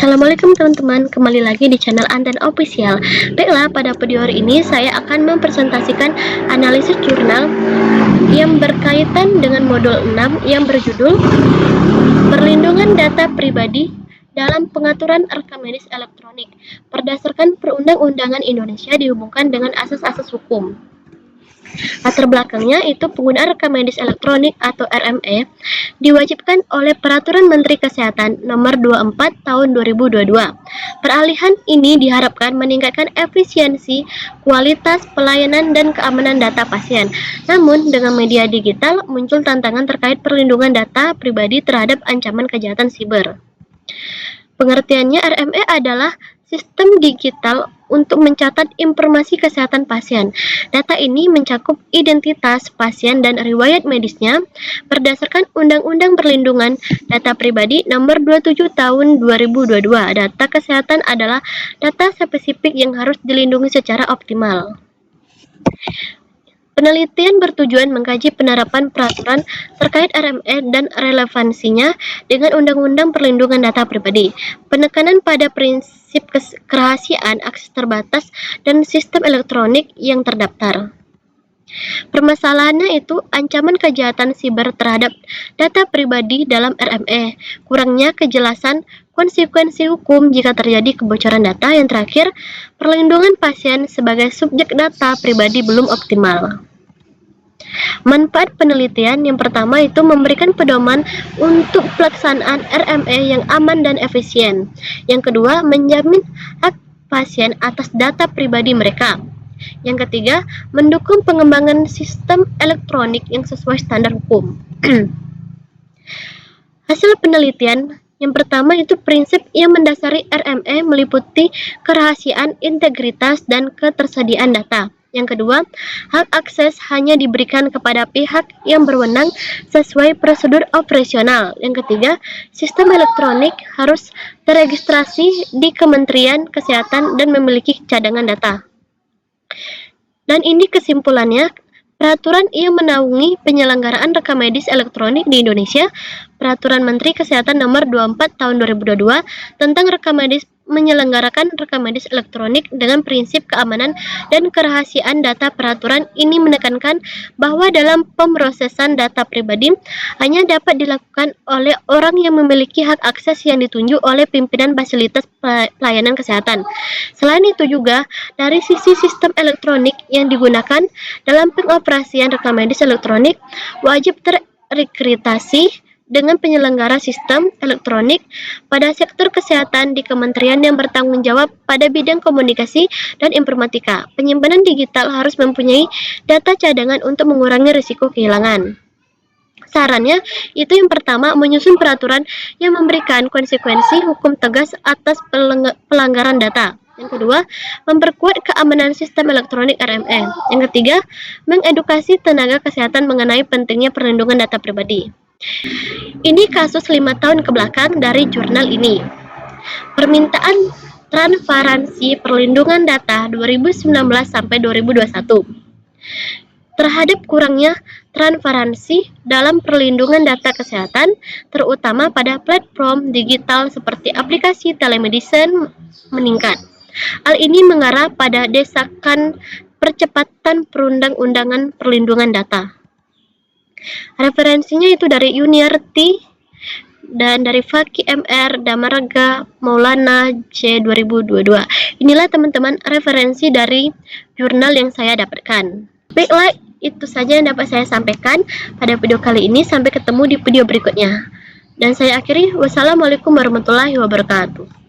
Assalamualaikum teman-teman, kembali lagi di channel Andan Official. Baiklah, pada video hari ini saya akan mempresentasikan analisis jurnal yang berkaitan dengan modul 6 yang berjudul Perlindungan Data Pribadi dalam Pengaturan Rekam Medis Elektronik berdasarkan Perundang-undangan Indonesia dihubungkan dengan asas-asas hukum. Latar belakangnya itu penggunaan rekam medis elektronik atau RME diwajibkan oleh Peraturan Menteri Kesehatan Nomor 24 Tahun 2022. Peralihan ini diharapkan meningkatkan efisiensi, kualitas pelayanan dan keamanan data pasien. Namun, dengan media digital muncul tantangan terkait perlindungan data pribadi terhadap ancaman kejahatan siber. Pengertiannya, RME adalah sistem digital untuk mencatat informasi kesehatan pasien. Data ini mencakup identitas pasien dan riwayat medisnya berdasarkan Undang-Undang Perlindungan Data Pribadi Nomor 27 Tahun 2022. Data kesehatan adalah data spesifik yang harus dilindungi secara optimal. Penelitian bertujuan mengkaji penerapan peraturan terkait RME dan relevansinya dengan Undang-Undang Perlindungan Data Pribadi. Penekanan pada prinsip kerahasiaan akses terbatas dan sistem elektronik yang terdaftar. Permasalahannya itu ancaman kejahatan siber terhadap data pribadi dalam RME, kurangnya kejelasan konsekuensi hukum jika terjadi kebocoran data. Yang terakhir, perlindungan pasien sebagai subjek data pribadi belum optimal. Manfaat penelitian yang pertama itu memberikan pedoman untuk pelaksanaan RME yang aman dan efisien. Yang kedua, menjamin hak pasien atas data pribadi mereka. Yang ketiga, mendukung pengembangan sistem elektronik yang sesuai standar hukum. Hasil penelitian yang pertama itu prinsip yang mendasari RME meliputi kerahasiaan, integritas, dan ketersediaan data. Yang kedua, hak akses hanya diberikan kepada pihak yang berwenang sesuai prosedur operasional. Yang ketiga, sistem elektronik harus terregistrasi di Kementerian Kesehatan dan memiliki cadangan data. Dan ini kesimpulannya, peraturan yang menaungi penyelenggaraan rekam medis elektronik di Indonesia, Peraturan Menteri Kesehatan Nomor 24 Tahun 2022 tentang rekam medis menyelenggarakan rekam medis elektronik dengan prinsip keamanan dan kerahasiaan data. Peraturan ini menekankan bahwa dalam pemrosesan data pribadi hanya dapat dilakukan oleh orang yang memiliki hak akses yang ditunjuk oleh pimpinan fasilitas pelayanan kesehatan. Selain itu juga, dari sisi sistem elektronik yang digunakan dalam pengoperasian rekam medis elektronik wajib terakreditasi dengan penyelenggara sistem elektronik pada sektor kesehatan di kementerian yang bertanggung jawab pada bidang komunikasi dan informatika. Penyimpanan digital harus mempunyai data cadangan untuk mengurangi risiko kehilangan. Sarannya, itu yang pertama, menyusun peraturan yang memberikan konsekuensi hukum tegas atas pelanggaran data. Yang kedua, memperkuat keamanan sistem elektronik RME. Yang ketiga, mengedukasi tenaga kesehatan mengenai pentingnya perlindungan data pribadi. Ini kasus 5 tahun kebelakang dari jurnal ini. Permintaan transparansi perlindungan data 2019 sampai 2021. Terhadap kurangnya transparansi dalam perlindungan data kesehatan, terutama pada platform digital seperti aplikasi telemedicine meningkat. Hal ini mengarah pada desakan percepatan perundang-undangan perlindungan data. Referensinya itu dari Uniarti dan dari Fakih MR Damarga Maulana C 2022. Inilah teman-teman referensi dari jurnal yang saya dapatkan. Baiklah, itu saja yang dapat saya sampaikan pada video kali ini. Sampai ketemu di video berikutnya. Dan saya akhiri, wassalamualaikum warahmatullahi wabarakatuh.